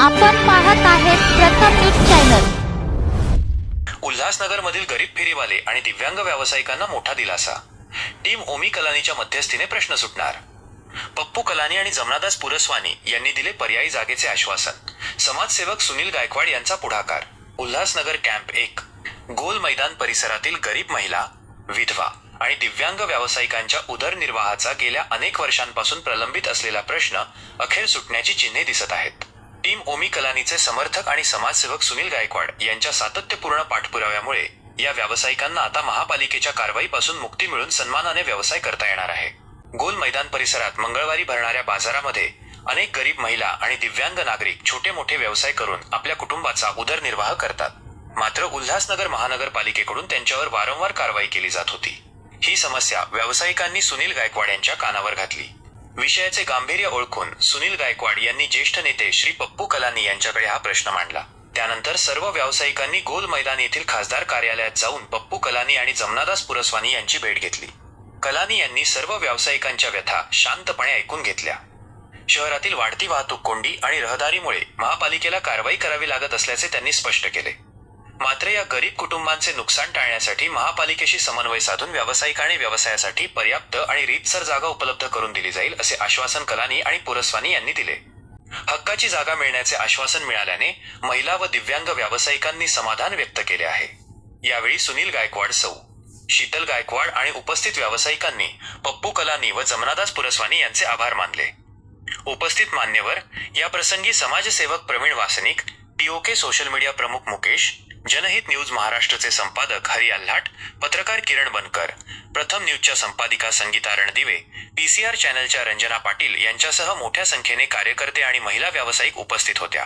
आपण पाहत आहेत प्रथम न्यूज चॅनल। उल्हासनगर मधील गरीब फेरीवाले आणि दिव्यांग व्यावसायिकांना मोठा दिलासा। टीम ओमी कलानीच्या मध्यस्थीने प्रश्न सुटणार। पप्पू कलानी आणि जमनादास पुरस्वानी यांनी दिले पर्यायी जागेचे आश्वासन। समाजसेवक सुनील गायकवाड यांचा पुढाकार। उल्हासनगर कॅम्प 1 गोल मैदान परिसरातील गरीब महिला, विधवा आणि दिव्यांग व्यावसायिकांच्या उदरनिर्वाहाचा गेल्या अनेक वर्षांपासून प्रलंबित असलेला प्रश्न अखेर सुटण्याची चिन्हे दिसत आहेत। टीम ओमी कलानीचे समर्थक आणि समाजसेवक सुनील गायकवाड यांच्या सातत्यपूर्ण पाठपुराव्यामुळे या व्यावसायिकांना आता महापालिकेच्या कारवाईपासून मुक्ती मिळून सन्मानाने व्यवसाय करता येणार आहे। गोल मैदान परिसरात मंगळवारी भरणाऱ्या बाजारामध्ये अनेक गरीब महिला आणि दिव्यांग नागरिक छोटे मोठे व्यवसाय करून आपल्या कुटुंबाचा उदरनिर्वाह करतात। मात्र उल्हासनगर महानगरपालिकेकडून त्यांच्यावर वारंवार कारवाई केली जात होती। ही समस्या व्यावसायिकांनी सुनील गायकवाड यांच्या कानावर घातली। विषयाचे गांभीर्य ओळखून सुनील गायकवाड यांनी ज्येष्ठ नेते श्री पप्पू कलानी यांच्याकडे हा प्रश्न मांडला। त्यानंतर सर्व व्यावसायिकांनी गोल मैदान येथील खासदार कार्यालयात जाऊन पप्पू कलानी आणि जमनादास पुरस्वानी यांची भेट घेतली। कलानी यांनी सर्व व्यावसायिकांच्या व्यथा शांतपणे ऐकून घेतल्या। शहरातील वाढती वाहतूक कोंडी आणि रहदारीमुळे महापालिकेला कारवाई करावी लागत असल्याचे त्यांनी स्पष्ट केले। मात्र या गरीब कुटुंबांचे नुकसान टाळण्यासाठी महापालिकेशी समन्वय साधून व्यावसायिकांनी व्यवसायासाठी पर्याप्त आणि रीतसर जागा उपलब्ध करून दिली जाईल असे आश्वासन कलानी आणि पुरस्वानी यांनी दिले। हक्काची जागा मिळण्याचे आश्वासन मिळाल्याने महिला व दिव्यांग व्यावसायिकांनी समाधान व्यक्त केले आहे। यावेळी सुनील गायकवाड, सौ. शीतल गायकवाड आणि उपस्थित व्यावसायिकांनी पप्पू कलानी व जमनादास पुरस्वानी यांचे आभार मानले। उपस्थित मान्यवर याप्रसंगी समाजसेवक Pravin Wasnik, POK social media प्रमुख मुकेश, जनहित न्यूज महाराष्ट्रचे संपादक हरी आल्हाट, पत्रकार किरण बनकर, प्रथम न्यूजच्या संपादिका संगीता रणदिवे, PCR चॅनलच्या रंजना पाटील यांच्यासह मोठ्या संख्येने कार्यकर्ते आणि महिला व्यावसायिक उपस्थित होत्या।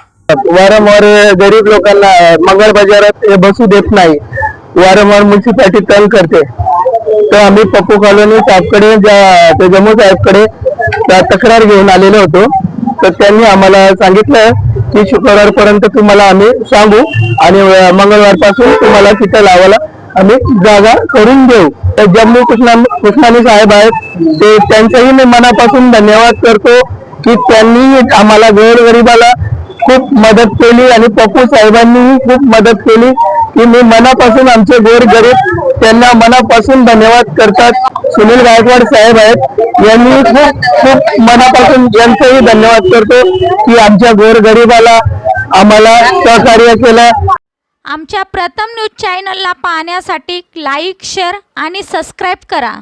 वारंवार गरीब लोकांना मंगळ बाजारात बसू देत नाही, वारंवार म्युन्सिपालिटी तंग करते। तर आम्ही पप्पू कॉलनी साहेबकडे जम्मू साहेबकडे तक्रार घेऊन आलेलो होतो। तर त्यांनी आम्हाला सांगितलं की शुक्रवारपर्यंत तुम्हाला आम्ही सांगू आणि मंगळवारपासून तुम्हाला तिथे लावायला आम्ही जागा करून देऊ। तर जम्मू कृष्णानी साहेब आहेत, ते त्यांचाही मी मनापासून धन्यवाद करतो की त्यांनी आम्हाला गोरगरिबाला खूप मदत केली आणि पप्पू साहेबांनीही खूप मदत केली की मी मनापासून आमचे गोरगरीब त्यांना मनापासून धन्यवाद करतात। सुनील गायकवाड साहेब आहेत, यांनी खूप मनापासून यांचंही धन्यवाद करतो की आमच्या गोरगरिबाला आम्हाला सहकार्य केलं। आमच्या प्रथम न्यूज चॅनलला पाहण्यासाठी लाईक, शेअर आणि सबस्क्राईब करा।